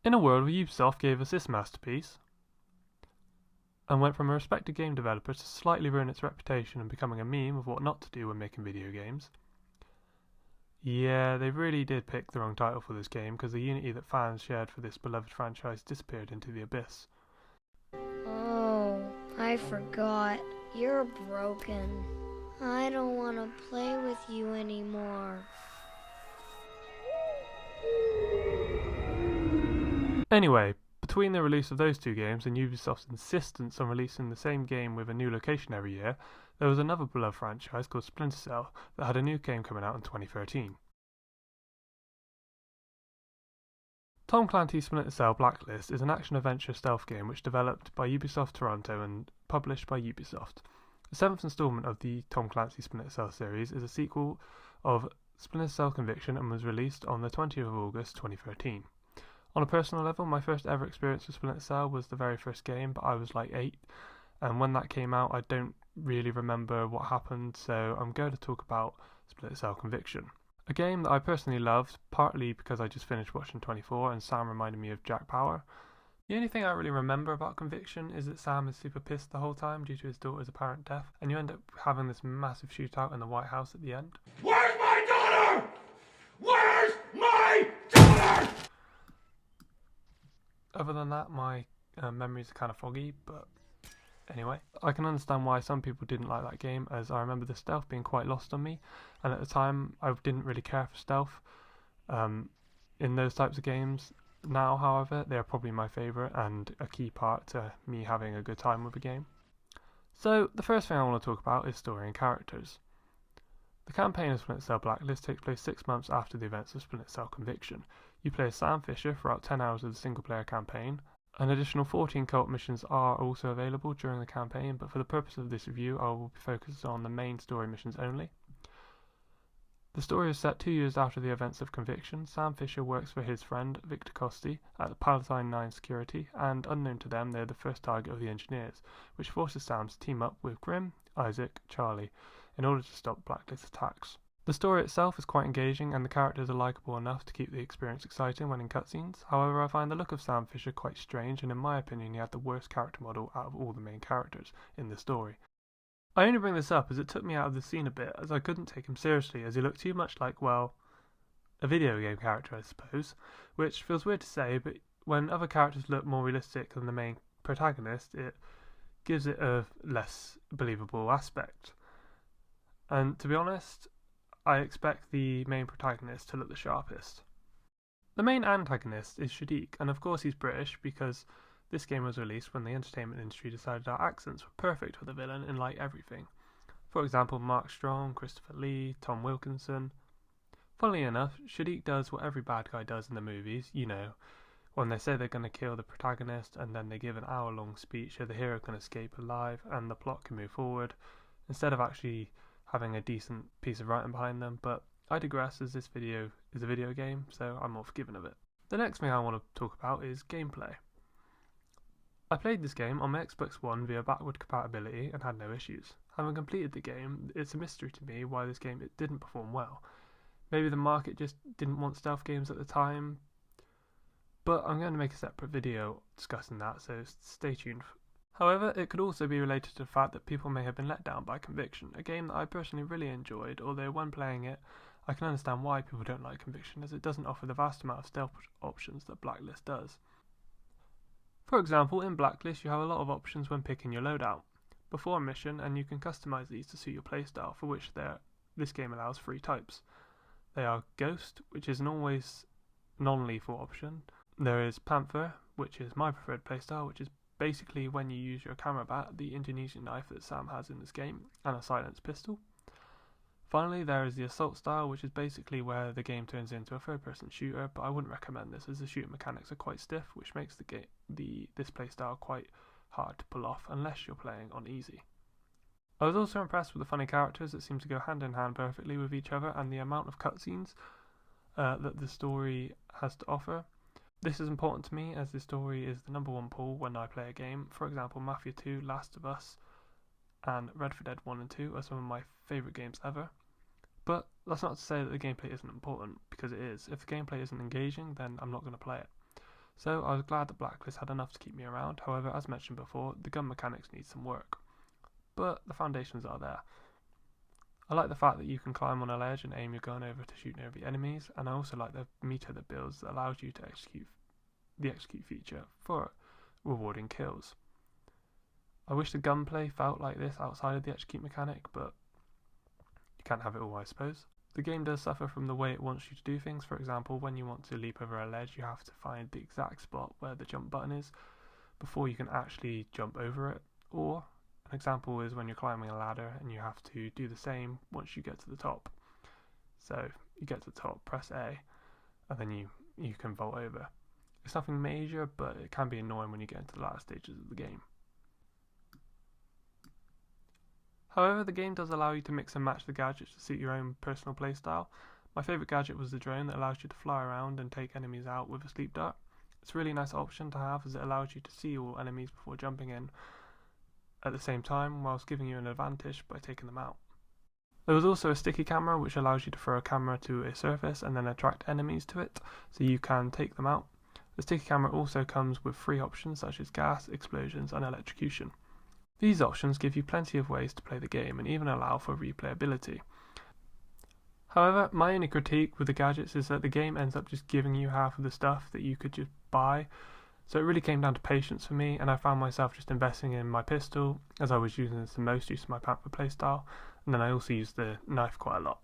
In a world where Ubisoft gave us this masterpiece, and went from a respected game developer to slightly ruin its reputation and becoming a meme of what not to do when making video games. Yeah, they really did pick the wrong title for this game because the unity that fans shared for this beloved franchise disappeared into the abyss. Oh, I forgot. You're broken. I don't want to play with you anymore. Anyway, between the release of those two games and Ubisoft's insistence on releasing the same game with a new location every year, there was another beloved franchise called Splinter Cell that had a new game coming out in 2013. Tom Clancy's Splinter Cell Blacklist is an action-adventure stealth game which developed by Ubisoft Toronto and published by Ubisoft. The seventh installment of the Tom Clancy Splinter Cell series is a sequel of Splinter Cell Conviction and was released on the 20th of August 2013. On a personal level, my first ever experience with Splinter Cell was the very first game, but I was like 8, and when that came out I don't really remember what happened, so I'm going to talk about Splinter Cell Conviction. A game that I personally loved, partly because I just finished watching 24 and Sam reminded me of Jack Bauer. The only thing I really remember about Conviction is that Sam is super pissed the whole time due to his daughter's apparent death, and you end up having this massive shootout in the White House at the end. Where's my daughter? Where's my daughter? Other than that, my memories are kind of foggy, but anyway. I can understand why some people didn't like that game, as I remember the stealth being quite lost on me, and at the time I didn't really care for stealth in those types of games. Now, however, they are probably my favourite and a key part to me having a good time with a game. So, the first thing I want to talk about is story and characters. The campaign of Splinter Cell Blacklist takes place 6 months after the events of Splinter Cell Conviction. You play as Sam Fisher throughout 10 hours of the single player campaign. An additional 14 co-op missions are also available during the campaign, but for the purpose of this review I will be focused on the main story missions only. The story is set 2 years after the events of Conviction. Sam Fisher works for his friend Victor Costi at the Palatine 9 Security, and unknown to them, they're the first target of the engineers, which forces Sam to team up with Grim, Isaac, Charlie, in order to stop Blacklist attacks. The story itself is quite engaging, and the characters are likeable enough to keep the experience exciting when in cutscenes. However, I find the look of Sam Fisher quite strange, and in my opinion he had the worst character model out of all the main characters in the story. I only bring this up as it took me out of the scene a bit, as I couldn't take him seriously, as he looked too much like, well, a video game character I suppose, which feels weird to say, but when other characters look more realistic than the main protagonist, it gives it a less believable aspect. And to be honest, I expect the main protagonist to look the sharpest. The main antagonist is Shadiq, and of course he's British because this game was released when the entertainment industry decided our accents were perfect for the villain in like everything. For example, Mark Strong, Christopher Lee, Tom Wilkinson. Funnily enough, Shadiq does what every bad guy does in the movies, you know, when they say they're going to kill the protagonist and then they give an hour-long speech so the hero can escape alive and the plot can move forward, instead of actually having a decent piece of writing behind them, but I digress as this video is a video game, so I'm more forgiving of it. The next thing I want to talk about is gameplay. I played this game on my Xbox One via backward compatibility and had no issues. Having completed the game, it's a mystery to me why this game didn't perform well. Maybe the market just didn't want stealth games at the time, but I'm going to make a separate video discussing that, so stay tuned. However, it could also be related to the fact that people may have been let down by Conviction, a game that I personally really enjoyed, although when playing it, I can understand why people don't like Conviction, as it doesn't offer the vast amount of stealth options that Blacklist does. For example, in Blacklist you have a lot of options when picking your loadout before a mission, and you can customize these to suit your playstyle, for which this game allows 3 types. They are Ghost, which is an always non-lethal option. There is Panther, which is my preferred playstyle, which is basically when you use your camera bat, the Indonesian knife that Sam has in this game, and a silenced pistol. Finally, there is the Assault style, which is basically where the game turns into a third-person shooter, but I wouldn't recommend this as the shooting mechanics are quite stiff, which makes this playstyle quite hard to pull off unless you're playing on easy. I was also impressed with the funny characters that seem to go hand in hand perfectly with each other, and the amount of cutscenes that the story has to offer. This is important to me as the story is the number one pull when I play a game. For example, Mafia 2, Last of Us, and Red 4 Dead 1 and 2 are some of my favourite games ever. But that's not to say that the gameplay isn't important, because it is. If the gameplay isn't engaging, then I'm not going to play it. So I was glad that Blacklist had enough to keep me around. However, as mentioned before, the gun mechanics need some work. But the foundations are there. I like the fact that you can climb on a ledge and aim your gun over to shoot over the enemies, and I also like the meter that builds that allows you to execute the execute feature for rewarding kills. I wish the gunplay felt like this outside of the execute mechanic, but you can't have it all, I suppose. The game does suffer from the way it wants you to do things. For example, when you want to leap over a ledge, you have to find the exact spot where the jump button is before you can actually jump over it. Or an example is when you're climbing a ladder and you have to do the same once you get to the top. So you get to the top, press A, and then you can vault over. It's nothing major, but it can be annoying when you get into the latter stages of the game. However, the game does allow you to mix and match the gadgets to suit your own personal playstyle. My favourite gadget was the drone that allows you to fly around and take enemies out with a sleep dart. It's a really nice option to have as it allows you to see all enemies before jumping in at the same time, whilst giving you an advantage by taking them out. There was also a sticky camera which allows you to throw a camera to a surface and then attract enemies to it so you can take them out. The sticky camera also comes with free options such as gas, explosions and electrocution. These options give you plenty of ways to play the game and even allow for replayability. However, my only critique with the gadgets is that the game ends up just giving you half of the stuff that you could just buy, so it really came down to patience for me, and I found myself just investing in my pistol as I was using it as the most use of my Panther playstyle, and then I also used the knife quite a lot.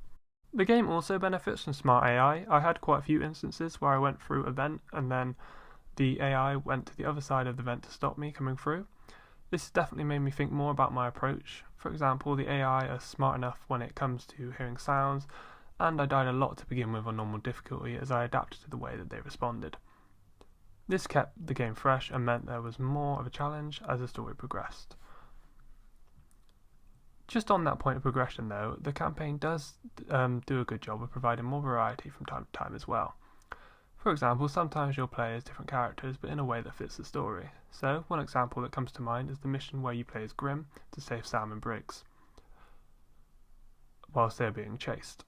The game also benefits from smart AI. I had quite a few instances where I went through a vent and then the AI went to the other side of the vent to stop me coming through. This has definitely made me think more about my approach. For example, the AI are smart enough when it comes to hearing sounds, and I died a lot to begin with on normal difficulty as I adapted to the way that they responded. This kept the game fresh and meant there was more of a challenge as the story progressed. Just on that point of progression though, the campaign does do a good job of providing more variety from time to time as well. For example, sometimes you'll play as different characters but in a way that fits the story. So, one example that comes to mind is the mission where you play as Grim to save Sam and Briggs whilst they're being chased.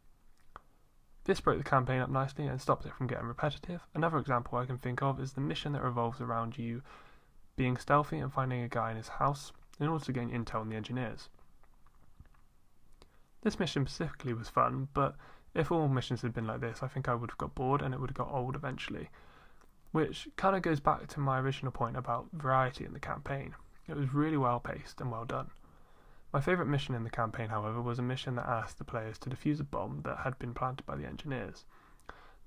This broke the campaign up nicely and stopped it from getting repetitive. Another example I can think of is the mission that revolves around you being stealthy and finding a guy in his house in order to gain intel on the engineers. This mission specifically was fun, but if all missions had been like this, I think I would have got bored and it would have got old eventually. Which kind of goes back to my original point about variety in the campaign. It was really well paced and well done. My favourite mission in the campaign, however, was a mission that asked the players to defuse a bomb that had been planted by the engineers.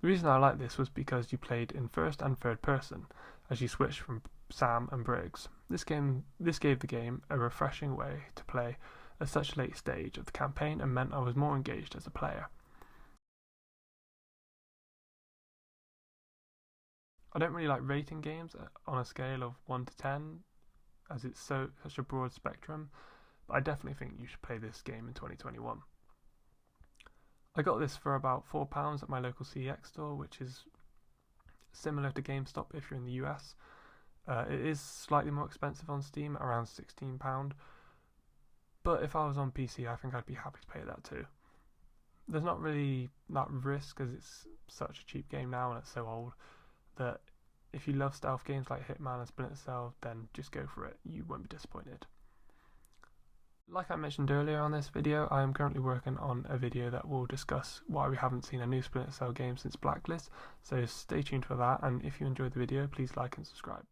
The reason I liked this was because you played in first and third person, as you switched from Sam and Briggs. This gave the game a refreshing way to play at such a late stage of the campaign and meant I was more engaged as a player. I don't really like rating games on a scale of 1 to 10, as it's such a broad spectrum, but I definitely think you should play this game in 2021. I got this for about £4 at my local CEX store, which is similar to GameStop if you're in the US. It is slightly more expensive on Steam, around £16, but if I was on PC I think I'd be happy to pay that too. There's not really that risk as it's such a cheap game now and it's so old that if you love stealth games like Hitman and Splinter Cell, then just go for it, you won't be disappointed. Like I mentioned earlier on this video, I am currently working on a video that will discuss why we haven't seen a new Splinter Cell game since Blacklist, so stay tuned for that, and if you enjoyed the video, please like and subscribe.